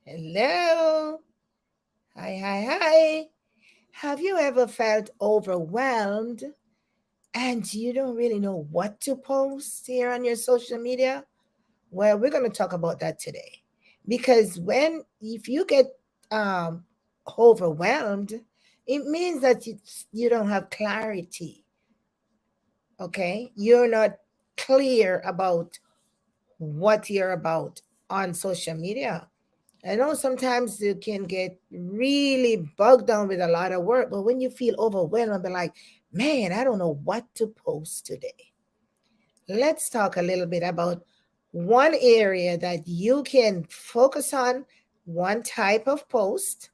Hello. Hi, hi, hi. Have you ever felt overwhelmed and you don't really know what to post here on your social media? Well, we're going to talk about that today. Because if you get um, overwhelmed, it means that you don't have clarity. Okay. You're not clear about what you're about on social media. I know sometimes you can get really bogged down with a lot of work, but when you feel overwhelmed and be like, man, I don't know what to post today. Let's talk a little bit about one area that you can focus on, one type of post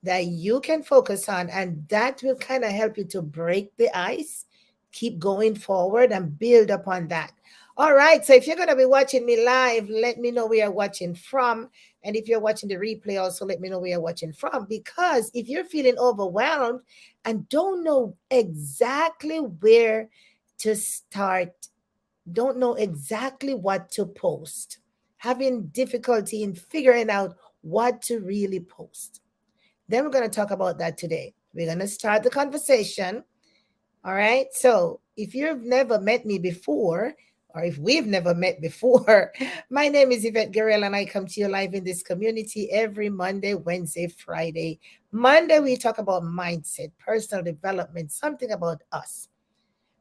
that you can focus on, and that will kind of help you to break the ice, keep going forward, and build upon that. All right, so if you're going to be watching me live, let me know where you're watching from. And if you're watching the replay, also let me know where you're watching from. Because if you're feeling overwhelmed and don't know exactly where to start, don't know exactly what to post, having difficulty in figuring out what to really post, then we're going to talk about that today. We're going to start the conversation. All right. So if you've never met me before, or if we've never met before, my name is Yvette Guerrero and I come to you live in this community every Monday, Wednesday, Friday. Monday, we talk about mindset, personal development, something about us.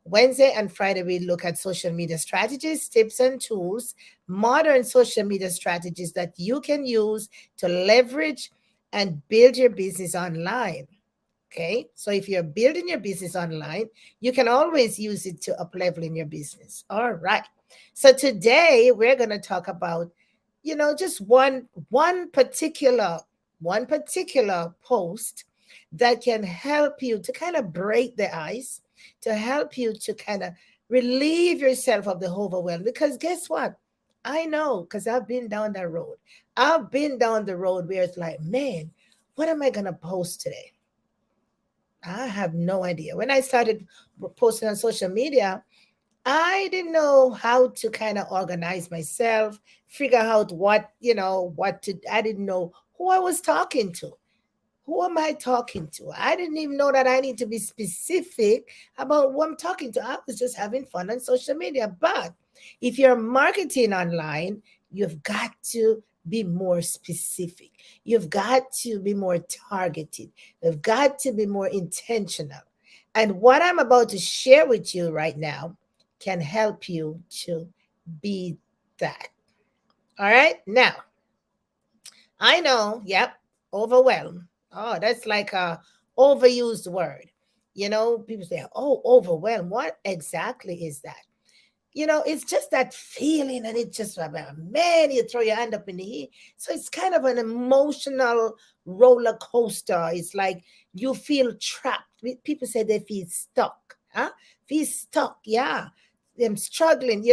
Wednesday and Friday, we look at social media strategies, tips, and tools, modern social media strategies that you can use to leverage and build your business online. Okay. So if you're building your business online, you can always use it to up level in your business. All right. So today we're going to talk about, just one particular post that can help you to kind of break the ice, to help you to kind of relieve yourself of the overwhelm. Because guess what? I know because I've been down that road. I've been down the road where it's like, man, what am I going to post today? I have no idea. When I started posting on social media, I didn't know how to kind of organize myself, figure out I didn't know who I was talking to. Who am I talking to? I didn't even know that I need to be specific about who I'm talking to. I was just having fun on social media. But if you're marketing online, you've got to be more specific. You've got to be more targeted. You've got to be more intentional. And what I'm about to share with you right now can help you to be that. All right. Now, I know, yep, overwhelmed. Oh, that's like a overused word. People say, oh, overwhelmed. What exactly is that? It's just that feeling, and it's just like, man, you throw your hand up in the air. So it's kind of an emotional roller coaster. It's like you feel trapped. People say they feel stuck. Huh? Feel stuck, yeah. I'm struggling.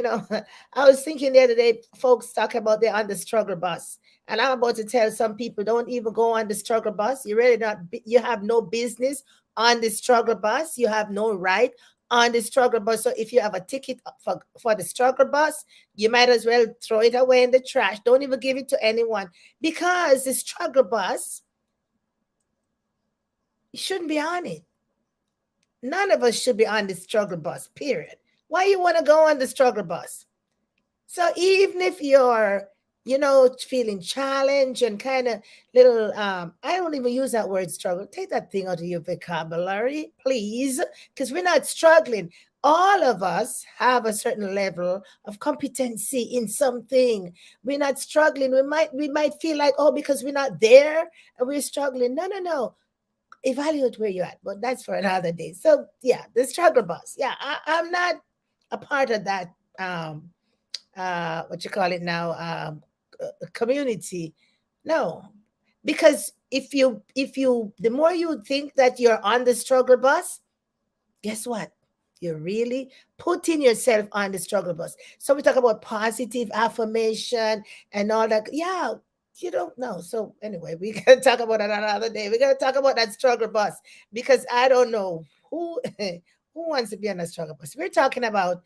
I was thinking the other day, folks talk about they're on the struggle bus. And I'm about to tell some people don't even go on the struggle bus. You really not, you have no business on the struggle bus. You have no right on the struggle bus. So if you have a ticket for the struggle bus, you might as well throw it away in the trash. Don't even give it to anyone because the struggle bus, you shouldn't be on it. None of us should be on the struggle bus, period. Why you want to go on the struggle bus? So even if you're, feeling challenged and kind of little, I don't even use that word struggle. Take that thing out of your vocabulary, please, because we're not struggling. All of us have a certain level of competency in something. We're not struggling. We might feel like, oh, because we're not there and we're struggling. No, no, no. Evaluate where you're at, but that's for another day. So yeah, the struggle bus. Yeah, I'm not a part of that. What you call it now, community. No, because if you the more you think that you're on the struggle bus, guess what, you're really putting yourself on the struggle bus. So we talk about positive affirmation and all that. Yeah, you don't know. So anyway, we can talk about that another day. We're gonna talk about that struggle bus because I don't know who who wants to be on a struggle bus. We're talking about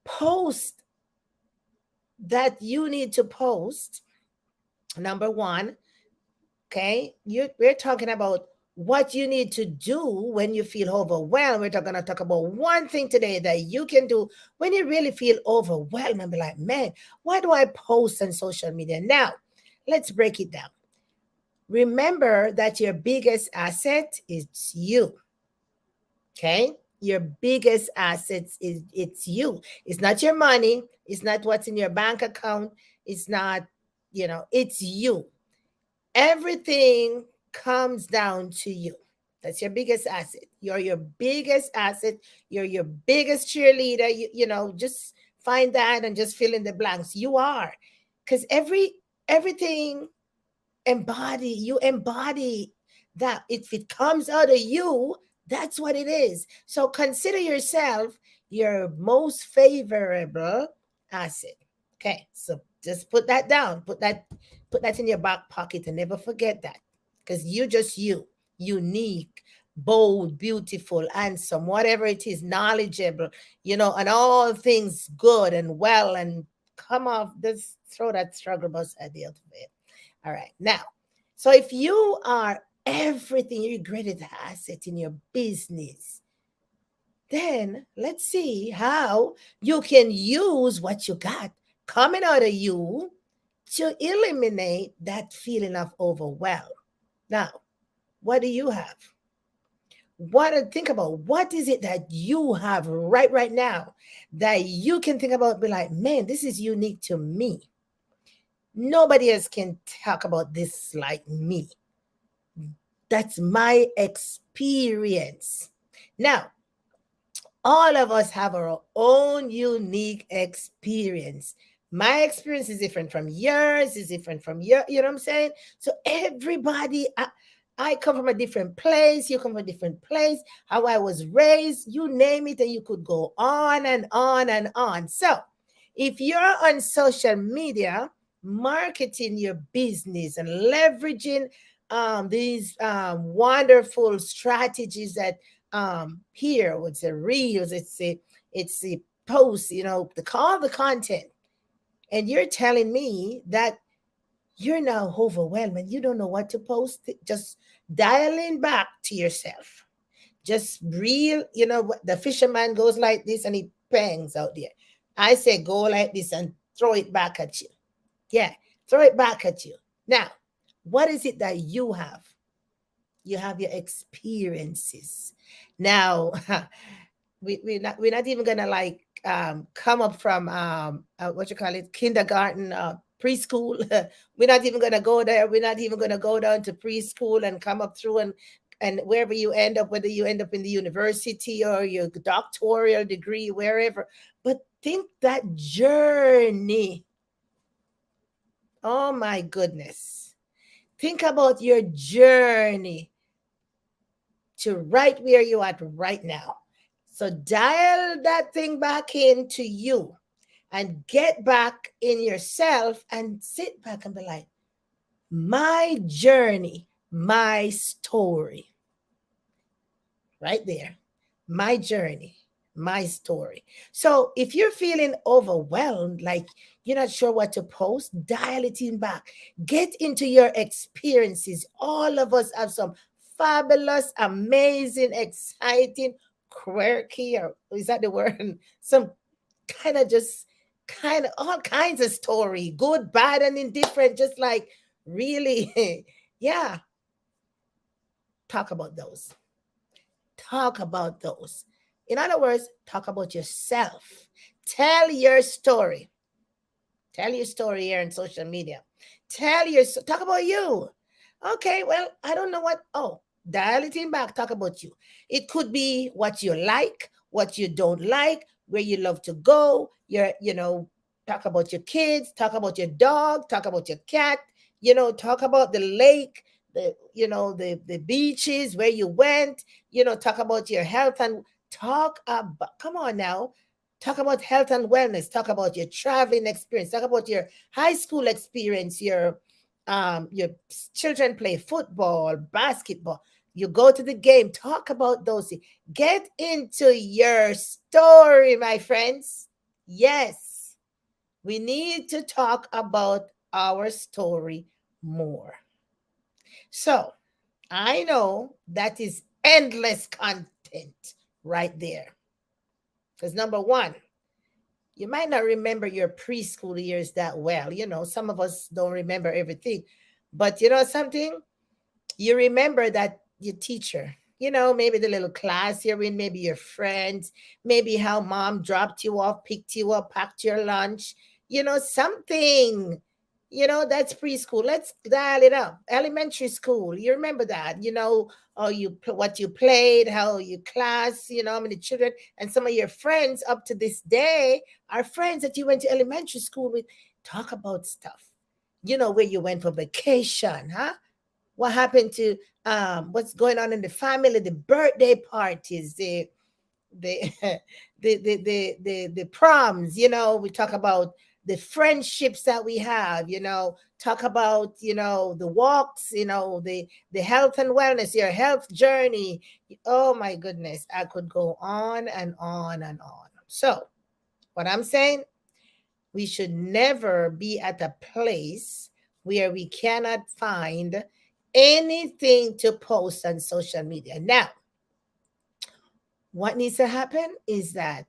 post that you need to post Number one, okay, we're talking about what you need to do when you feel overwhelmed. We're going to talk about one thing today that you can do when you really feel overwhelmed and be like, man, why do I post on social media? Now, let's break it down. Remember that your biggest asset is you. Okay? Your biggest assets is it's you. It's not your money, it's not what's in your bank account, it's not, it's you. Everything comes down to you. That's your biggest asset. You're your biggest asset. You're your biggest cheerleader. Just find that and just fill in the blanks. You are. Because everything you embody that. If it comes out of you, that's what it is. So consider yourself your most favorable asset. Okay, so just put that down, put that in your back pocket and never forget that, because you just you, unique, bold, beautiful, handsome, whatever it is, knowledgeable, and all things good and well. And come off, just throw that struggle bus at the end of it. All right. Now, so if you are everything, you're greatest asset in your business, then let's see how you can use what you got coming out of you to eliminate that feeling of overwhelm. Now, what do you have? Think about what is it that you have right now that you can think about, be like, man, this is unique to me. Nobody else can talk about this like me. That's my experience. Now, all of us have our own unique experience. My experience is different from yours, is different from you know what I'm saying? So everybody, I come from a different place, you come from a different place, how I was raised, you name it, and you could go on and on and on. So if you're on social media, marketing your business and leveraging these wonderful strategies that here it's a reels, it's a post, the content, and you're telling me that you're now overwhelmed and you don't know what to post. Just dialing back to yourself, just real, the fisherman goes like this and he bangs out there. I say go like this and throw it back at you. Yeah, throw it back at you. Now, what is it that you have? You have your experiences. Now, we're not even gonna like come up from what you call it, kindergarten, preschool. We're not even gonna go there. We're not even gonna go down to preschool and come up through and wherever you end up, whether you end up in the university or your doctoral degree, wherever. But think that journey. Oh my goodness. Think about your journey to right where you are right now. So dial that thing back into you and get back in yourself and sit back and be like, my journey, my story. Right there. My journey, my story. So if you're feeling overwhelmed, like you're not sure what to post, dial it in back. Get into your experiences. All of us have some fabulous, amazing, exciting, quirky, or is that the word? Some kind of all kinds of story, good, bad, and indifferent, just like really, yeah. Talk about those. Talk about those. In other words, talk about yourself. Tell your story. Tell your story here on social media. Talk about you. Okay, well, I don't know what. Oh, dial it in back. Talk about you. It could be what you like, what you don't like, where you love to go. Talk about your kids. Talk about your dog. Talk about your cat. Talk about the lake, the beaches where you went. Talk about your health and talk about. Come on now, talk about health and wellness. Talk about your traveling experience. Talk about your high school experience. Your children play football, basketball. You go to the game. Talk about those things. Get into your story, my friends. Yes, we need to talk about our story more. So I know that is endless content right there. Because number one, you might not remember your preschool years that well. Some of us don't remember everything. But you know something? You remember that your teacher, maybe the little class you're in, maybe your friends, maybe how mom dropped you off, picked you up, packed your lunch, something. That's preschool. Let's dial it up. Elementary school, you remember that, what you played, how you class, how many children, and some of your friends up to this day are friends that you went to elementary school with. Talk about stuff. Where you went for vacation, huh? What happened to what's going on in the family, the birthday parties, the the proms. We talk about the friendships that we have. Talk about the walks. The health and wellness, your health journey. Oh my goodness, I could go on and on and on. So what I'm saying, we should never be at a place where we cannot find anything to post on social media. Now, what needs to happen is that,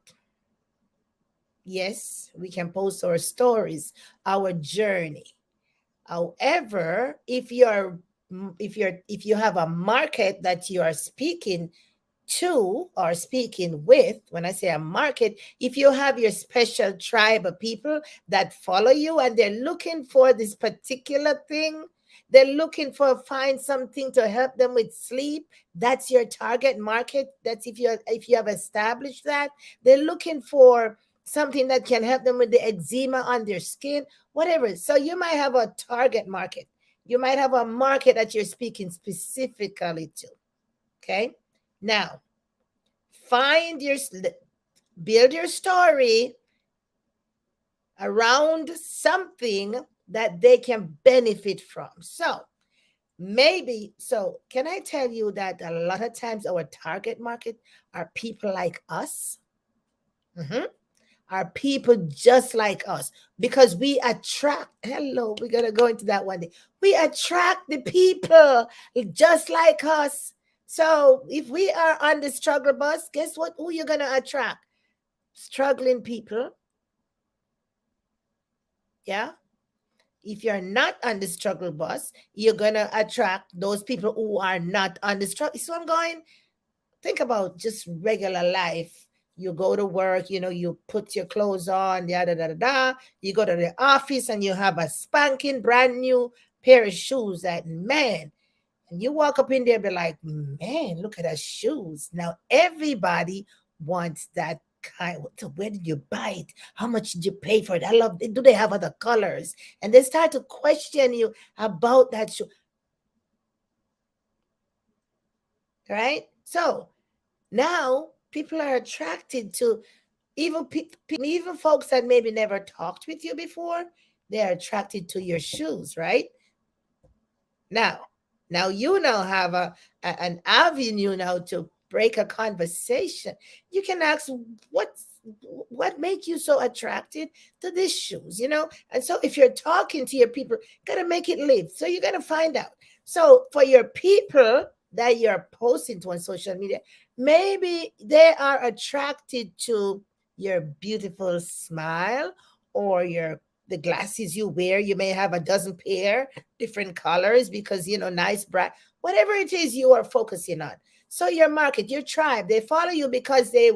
yes, we can post our stories, our journey. However, if you have a market that you are speaking to or speaking with, when I say a market, if you have your special tribe of people that follow you and they're looking for this particular thing, they're looking for find something to help them with sleep, that's your target market. That's if you have established that. They're looking for something that can help them with the eczema on their skin, whatever. So you might have a target market. You might have a market that you're speaking specifically to. Okay. Now, find your build your story around something that they can benefit from. So can I tell you that a lot of times our target market are people like us? Mm-hmm. Are people just like us, because we attract, hello, we're going to go into that one day. We attract the people just like us. So if we are on the struggle bus, guess what? Who you're going to attract? Struggling people. Yeah. If you're not on the struggle bus, you're going to attract those people who are not on the struggle. So I'm going, think about just regular life. You go to work, you put your clothes on, da da da da da. You go to the office and you have a spanking brand new pair of shoes that, man, and you walk up in there, be like, man, look at those shoes. Now everybody wants that kind. So where did you buy it? How much did you pay for it? I love it. Do they have other colors? And they start to question you about that shoe. Right? So now people are attracted to even folks that maybe never talked with you before. They're attracted to your shoes, right? Now you now have an avenue now to break a conversation. You can ask, what make you so attracted to these shoes, and so if you're talking to your people, gotta make it live. So you're gonna find out. So for your people that you're posting to on social media, maybe they are attracted to your beautiful smile, or the glasses you wear. You may have a dozen pair, different colors, because nice, bright, whatever it is you are focusing on. So your market, your tribe, they follow you because they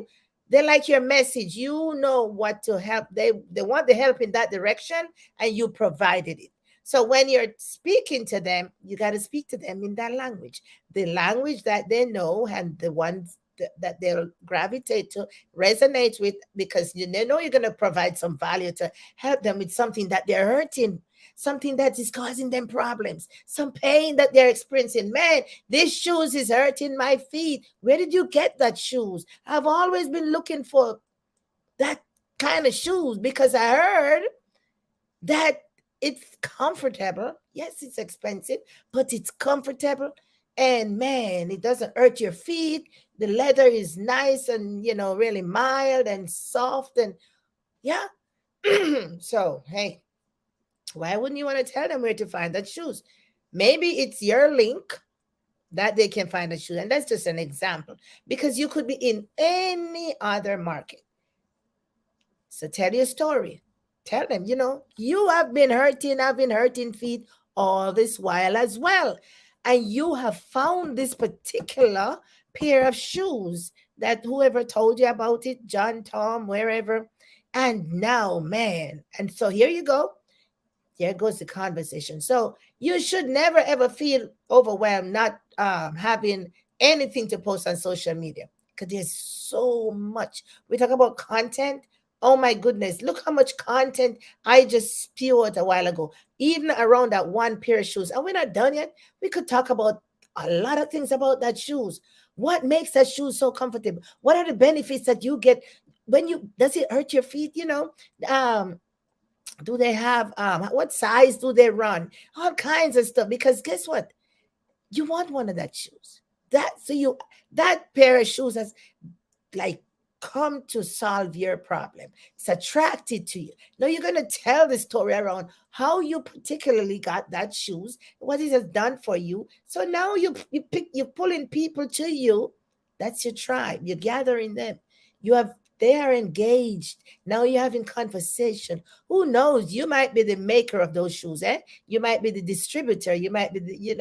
like your message. You know what to help. They want the help in that direction, and you provided it. So when you're speaking to them, you got to speak to them in that language, the language that they know, and the ones that they'll gravitate to, resonate with, because they know you're going to provide some value to help them with something that they're hurting, something that is causing them problems, some pain that they're experiencing. Man, this shoes is hurting my feet. Where did you get that shoes? I've always been looking for that kind of shoes, because I heard that it's comfortable. Yes, it's expensive, but it's comfortable. And man, it doesn't hurt your feet. The leather is nice and, really mild and soft. And yeah. So, hey, Why wouldn't you want to tell them where to find that shoes? Maybe it's your link that they can find a shoe. And that's just an example because you could be in any other market. So tell your story. Tell them, you have been hurting, I've been hurting feet all this while as well. And you have found this particular pair of shoes that whoever told you about it, John, Tom, wherever. And now, man. And so here you go. There goes the conversation. So you should never ever feel overwhelmed not having anything to post on social media because there's so much. We talk about content. Oh my goodness, look how much content I just spewed a while ago, even around that one pair of shoes. And we're not done yet. We could talk about a lot of things about that shoes. What makes that shoe so comfortable? What are the benefits that you get when you does it hurt your feet? Um, do they have what size do they run? All kinds of stuff. Because guess what? You want one of that shoes. That pair of shoes has like come to solve your problem. It's attracted to you. Now you're going to tell the story around how you particularly got that shoes, what it has done for you. So now you're pulling people to you. That's your tribe. You're gathering them. They are engaged. Now you're having conversation. Who knows? You might be the maker of those shoes, eh? You might be the distributor. You might be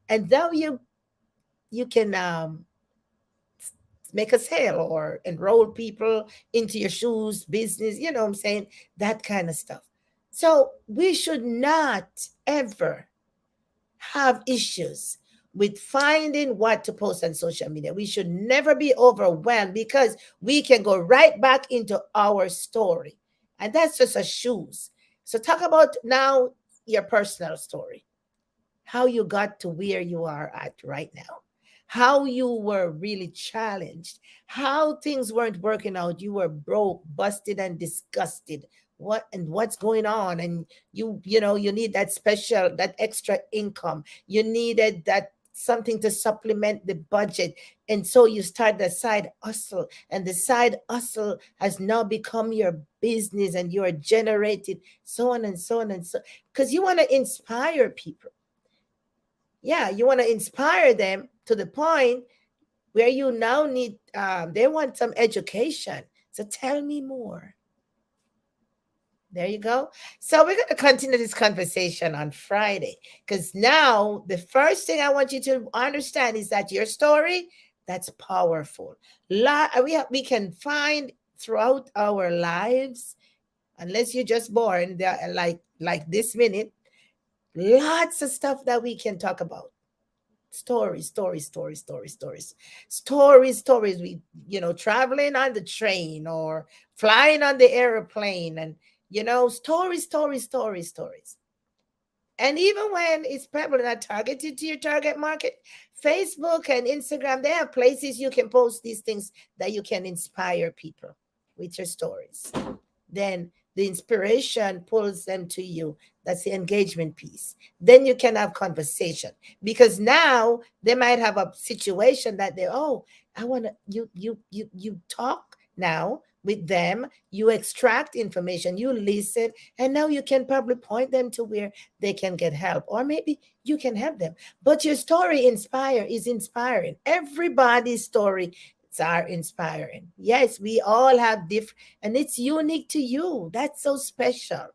and now you can make a sale or enroll people into your shoes business, you know what I'm saying? That kind of stuff. So we should not ever have issues with finding what to post on social media. We should never be overwhelmed because we can go right back into our story. And that's just a shoes. So talk about now your personal story. How you got to where you are at right now. How you were really challenged. How things weren't working out. You were broke, busted, and disgusted. What's going on? And you need that extra income. You needed that something to supplement the budget. And so you start the side hustle, and the side hustle has now become your business, and you are generated so on and so on and so, because you want to inspire people. Yeah, you want to inspire them to the point where you now need, they want some education. So tell me more. There you go. So we're going to continue this conversation on Friday, because now the first thing I want you to understand is that your story, that's powerful. We can find throughout our lives, unless you're just born there, like this minute, lots of stuff that we can talk about. Stories, stories, stories, stories, stories, stories, stories. We, traveling on the train or flying on the airplane, and stories, stories, stories, stories. And even when it's probably not targeted to your target market, Facebook and Instagram, they have places you can post these things that you can inspire people with your stories. Then the inspiration pulls them to you. That's the engagement piece. Then you can have conversation, because now they might have a situation that I want to, you talk now with them, you extract information, you listen, and now you can probably point them to where they can get help, or maybe you can help them. But your story is inspiring. Everybody's story are inspiring. Yes, we all have different, and it's unique to you. That's so special.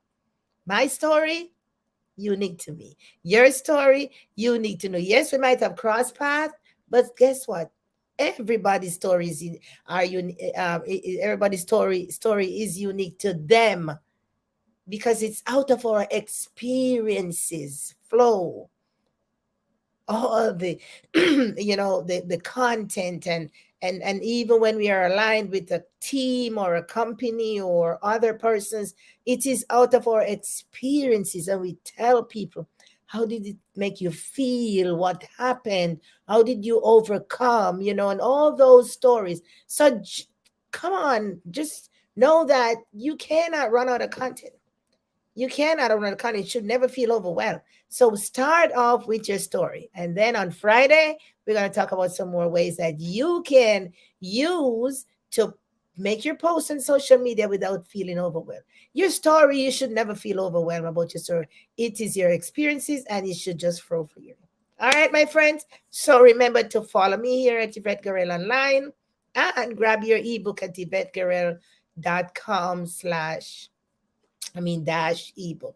My story, unique to me. Your story, unique to know. Yes, we might have crossed paths, but guess what? Everybody's stories are unique. Everybody's story is unique to them, because it's out of our experiences flow all the the content, and even when we are aligned with a team or a company or other persons, it is out of our experiences, and we tell people, how did it make you feel, what happened, how did you overcome, and all those stories. So come on, just know that you cannot run out of content. You cannot run out of content. You should never feel overwhelmed. So start off with your story. And then on Friday, we're going to talk about some more ways that you can use to Make your post on social media without feeling overwhelmed. Your story, you should never feel overwhelmed about your story. It is your experiences and it should just flow for you. All right, my friends. So remember to follow me here at Yvette Guerrero Online and grab your ebook at YvetteGuerrero.com slash dash ebook.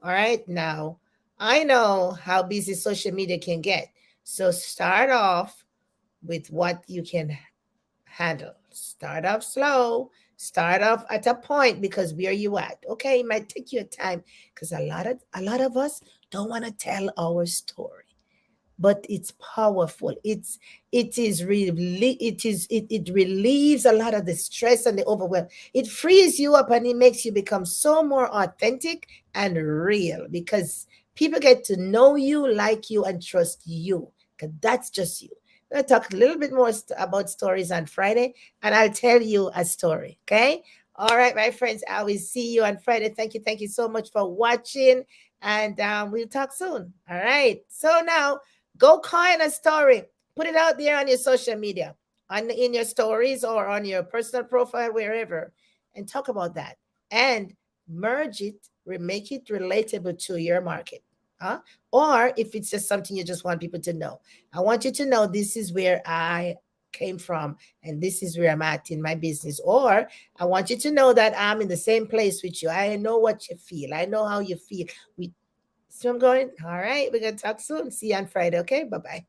All right. Now, I know how busy social media can get. So start off with what you can handle. Start off slow. Start off at a point because where you at? Okay, it might take you a time because a lot of us don't want to tell our story, but it's powerful. It relieves a lot of the stress and the overwhelm. It frees you up and it makes you become so more authentic and real because people get to know you, like you, and trust you because that's just you. We're going to talk a little bit more about stories on Friday, and I'll tell you a story. Okay. All right, my friends, I will see you on Friday. Thank you so much for watching, and we'll talk soon. All right. So now, go coin a story. Put it out there on your social media, in your stories or on your personal profile, wherever, and talk about that. And merge it, make it relatable to your market. Huh? Or if it's just something you just want people to know. I want you to know this is where I came from and this is where I'm at in my business. Or I want you to know that I'm in the same place with you. I know what you feel. I know how you feel. So I'm going, all right, we're going to talk soon. See you on Friday. Okay. Bye bye.